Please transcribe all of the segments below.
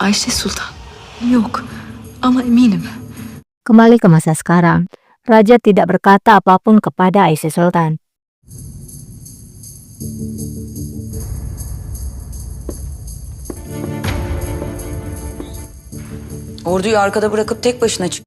Ayşe Sultan. Yok. Ama eminim. Kembali ke masa sekarang, Raja tidak berkata apapun kepada Ayşe Sultan. Orduyu arkada bırakıp tek başına çık.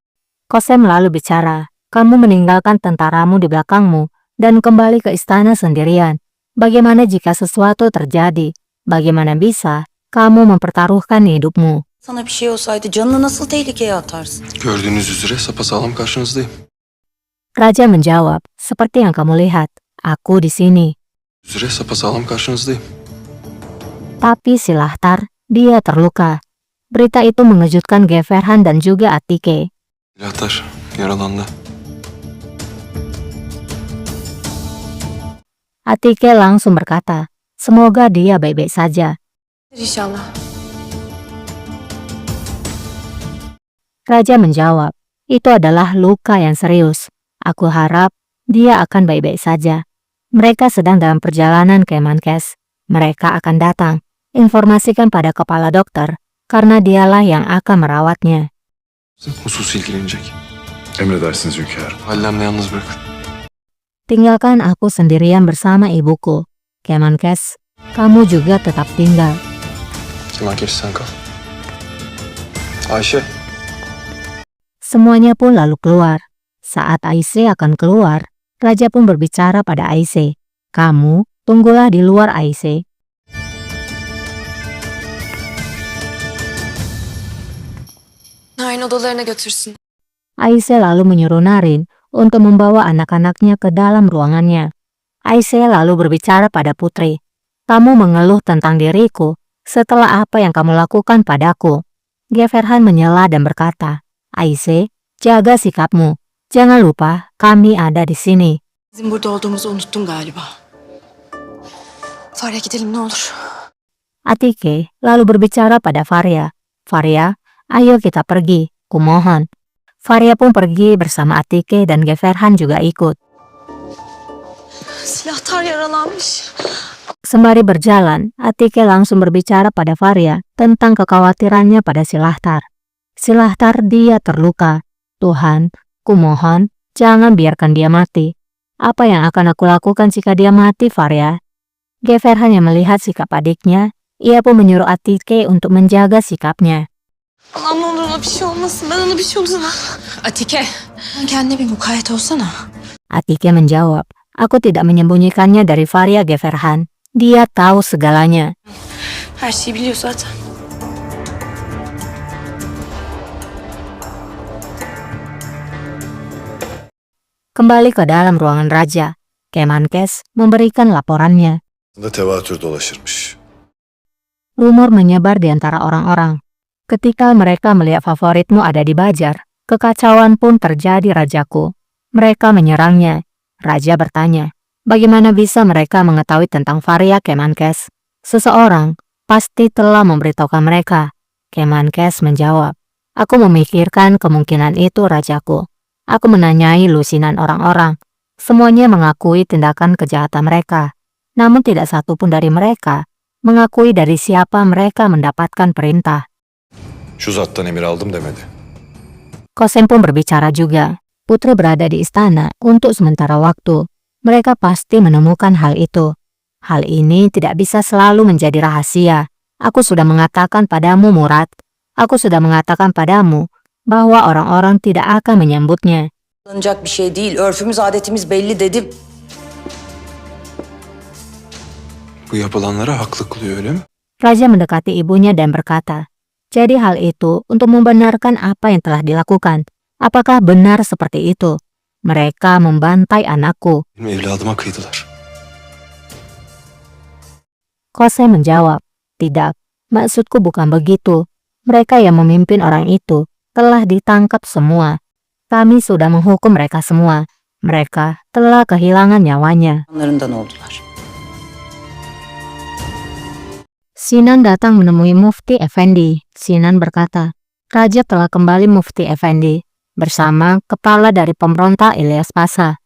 Kosem lalu bicara, kamu meninggalkan tentaramu di belakangmu dan kembali ke istana sendirian. Bagaimana jika sesuatu terjadi? Bagaimana bisa kamu mempertaruhkan hidupmu? Sana bir şey olsaydı canını nasıl tehlikeye atarsın? Gördüğünüz üzere sapasağlam karşınızdayım. Raja menjawab, seperti yang kamu lihat, aku di sini. Üzere sapasağlam karşınızdayım. Tapi si Lahtar, dia terluka. Berita itu mengejutkan Geverhan dan juga Atike. Lahtar yaralandı. Atike langsung berkata, semoga dia baik-baik saja. İnşallah. Raja menjawab, itu adalah luka yang serius. Aku harap dia akan baik-baik saja. Mereka sedang dalam perjalanan ke Menkes. Mereka akan datang, informasikan pada kepala dokter, karena dialah yang akan merawatnya. Husus ilgilenecek. Emredersiniz hünkârım. Validemle yalnız bırakın. Tinggalkan aku sendirian bersama ibuku. Kemenkes, kamu juga tetap tinggal. Kemenkes sen kal. Ayşe. Semuanya pun lalu keluar. Saat Ayşe akan keluar, Raja pun berbicara pada Ayşe. Kamu, tunggulah di luar Ayşe. Narin odalarına götürsün. Ayşe lalu menyuruh Narin untuk membawa anak-anaknya ke dalam ruangannya. Ayşe lalu berbicara pada putri. Kamu mengeluh tentang diriku setelah apa yang kamu lakukan padaku. Geverhan menyela dan berkata, Ayşe, jaga sikapmu. Jangan lupa, kami ada di sini. Bizim burada olduğumuzu unuttun galiba. Farya gidelim ne olur. Atike lalu berbicara pada Farya. Farya, ayo kita pergi, kumohon. Farya pun pergi bersama Atike dan Geverhan juga ikut. Silahtar yaralanmış. Sembari berjalan, Atike langsung berbicara pada Farya tentang kekhawatirannya pada si Lahtar. Si Lahtar, dia terluka. Tuhan, kumohon, jangan biarkan dia mati. Apa yang akan aku lakukan jika dia mati, Farya? Geverhan yang melihat sikap adiknya, ia pun menyuruh Atike untuk menjaga sikapnya. Allah'ım ne olur ona bir şey olmasın. Ben ona bir şey olursa. Atike. Sen kendine bir mukayyet olsana. Atike menjawab, aku tidak menyembunyikannya dari Farya, Geverhan. Dia tahu segalanya. Her şeyi biliyor zaten. Kembali ke dalam ruangan raja, Kemenkes memberikan laporannya. Tevatür dolaşırmış. Rumor menyebar di antara orang-orang. Ketika mereka melihat favoritmu ada di Bajar, kekacauan pun terjadi, rajaku. Mereka menyerangnya. Raja bertanya, bagaimana bisa mereka mengetahui tentang Farya, Kemenkes? Seseorang pasti telah memberitahukan mereka. Kemenkes menjawab, aku memikirkan kemungkinan itu, rajaku. Aku menanyai lusinan orang-orang. Semuanya mengakui tindakan kejahatan mereka. Namun tidak satu pun dari mereka mengakui dari siapa mereka mendapatkan perintah. Şu zattan emir aldım demedi. Kosem pun berbicara juga. Putri berada di istana untuk sementara waktu. Mereka pasti menemukan hal itu. Hal ini tidak bisa selalu menjadi rahasia. Aku sudah mengatakan padamu, Murad. Aku sudah mengatakan padamu bahwa orang-orang tidak akan menyambutnya. Alınacak bir şey değil. Örfümüz, adetimiz belli dedim. Bu yapılanlara haklı kılıyor öyle mi? Raja mendekati ibunya dan berkata, jadi hal itu untuk membenarkan apa yang telah dilakukan. Apakah benar seperti itu? Mereka membantai anakku. Benim evladıma kıydılar. Kosem menjawab, tidak, maksudku bukan begitu. Mereka yang memimpin orang itu telah ditangkap semua. Kami sudah menghukum mereka semua. Mereka telah kehilangan nyawanya. Onlarından oldular. Sinan datang menemui Mufti Effendi. Sinan berkata, Raja telah kembali, Mufti Effendi, bersama kepala dari pemberontak Ilyas Pasha.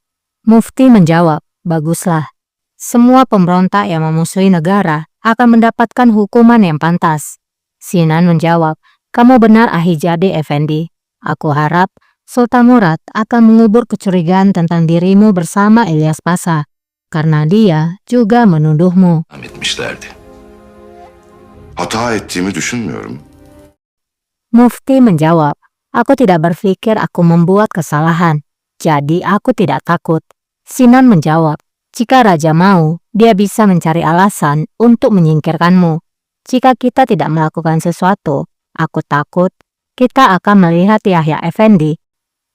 Mufti menjawab, baguslah. Semua pemberontak yang memusuhi negara akan mendapatkan hukuman yang pantas. Sinan menjawab, kamu benar Ahijade Effendi. Aku harap Sultan Murad akan mengubur kecurigaan tentang dirimu bersama İlyas Pasha. Karena dia juga menuduhmu. Etmişlerdi. Hata ettiğimi düşünmüyorum. Mufti menjawab, aku tidak berpikir aku membuat kesalahan. Jadi aku tidak takut. Sinan menjawab, jika raja mau, dia bisa mencari alasan untuk menyingkirkanmu. Jika kita tidak melakukan sesuatu, aku takut kita akan melihat Yahya Effendi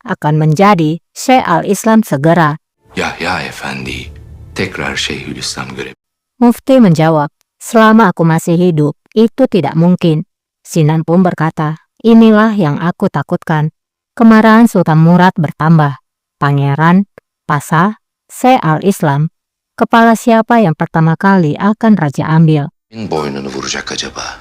akan menjadi Syekh al-Islam segera. Yahya Efendi tekrar Şeyhülislam görev. Mufti menjawab, selama aku masih hidup, itu tidak mungkin. Sinan pun berkata, inilah yang aku takutkan. Kemarahan Sultan Murad bertambah. Pangeran, Pasha, Syekh al-Islam, kepala siapa yang pertama kali akan raja ambil? Kimin boynunu vuracak acaba?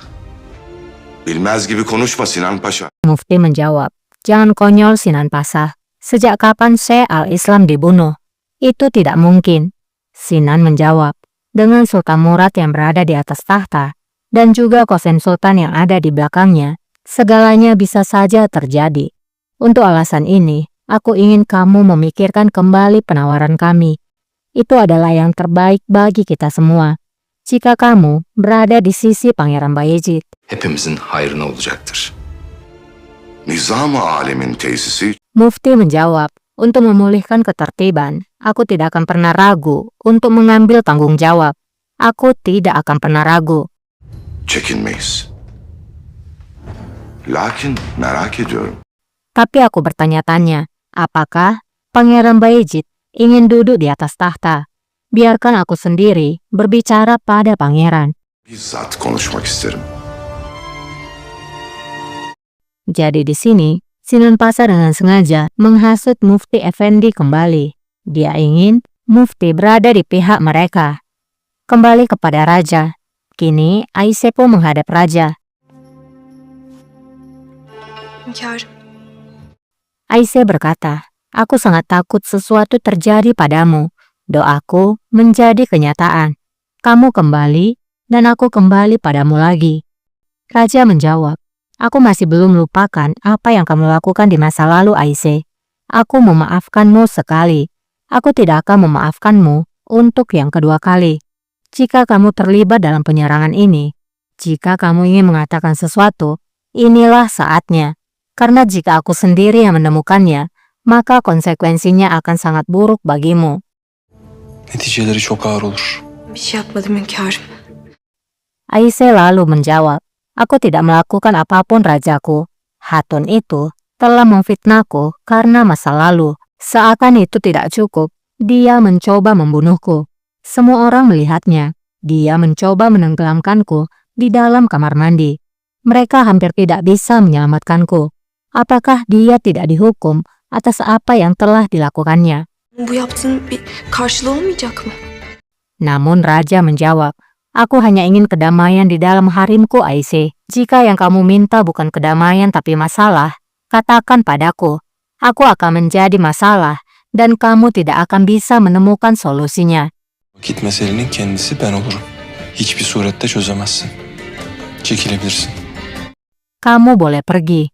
Bilmez gibi konuşma Sinan Paşa. Mufti menjawab, jangan konyol Sinan Pasha. Sejak kapan Syekh al-Islam dibunuh? Itu tidak mungkin. Sinan menjawab, dengan Sultan Murad yang berada di atas tahta, dan juga Kosen Sultan yang ada di belakangnya, segalanya bisa saja terjadi. Untuk alasan ini, aku ingin kamu memikirkan kembali penawaran kami. Itu adalah yang terbaik bagi kita semua. Jika kamu berada di sisi Pangeran Bayezid, Hepimizin hayrına olacaktır. Nizam-ı alemin tesisi Mufti menjawab, untuk memulihkan ketertiban, aku tidak akan pernah ragu untuk mengambil tanggung jawab. Aku tidak akan pernah ragu. çekinmeyiz. Lakin merak ediyorum. Tapi aku bertanya-tanya, apakah Pangeran Bayezid ingin duduk di atas tahta? Biarkan aku sendiri berbicara pada pangeran. Bizzat konuşmak isterim. Jadi di sini, Sinan Pasha dengan sengaja menghasut Mufti Effendi kembali. Dia ingin Mufti berada di pihak mereka. Kembali kepada raja. Kini Aisyah pun menghadap raja. Hünkârım. Aisyah berkata, aku sangat takut sesuatu terjadi padamu. Doaku menjadi kenyataan. Kamu kembali dan aku kembali padamu lagi. Raja menjawab, aku masih belum lupakan apa yang kamu lakukan di masa lalu, Aisyah. Aku memaafkanmu sekali. Aku tidak akan memaafkanmu untuk yang kedua kali. Jika kamu terlibat dalam penyerangan ini, jika kamu ingin mengatakan sesuatu, inilah saatnya. Karena jika aku sendiri yang menemukannya, maka konsekuensinya akan sangat buruk bagimu. Neticeleri çok ağır olur. Bir şey yapmadım hünkârım. Aisyah lalu menjawab, aku tidak melakukan apapun rajaku. Hatun itu telah memfitnahku karena masa lalu. Seakan itu tidak cukup, dia mencoba membunuhku. Semua orang melihatnya. Dia mencoba menenggelamkanku di dalam kamar mandi. Mereka hampir tidak bisa menyelamatkanku. Apakah dia tidak dihukum atas apa yang telah dilakukannya? Bu yaptığın bir karşılığı olmayacak mı? Namun raja menjawab, aku hanya ingin kedamaian di dalam harimku, Aisyah. Jika yang kamu minta bukan kedamaian tapi masalah, katakan padaku. Aku akan menjadi masalah dan kamu tidak akan bisa menemukan solusinya. Vakit meselenin kendisi ben olurum. Hiçbir surette çözemezsin. Çekilebilirsin. Kamu boleh pergi.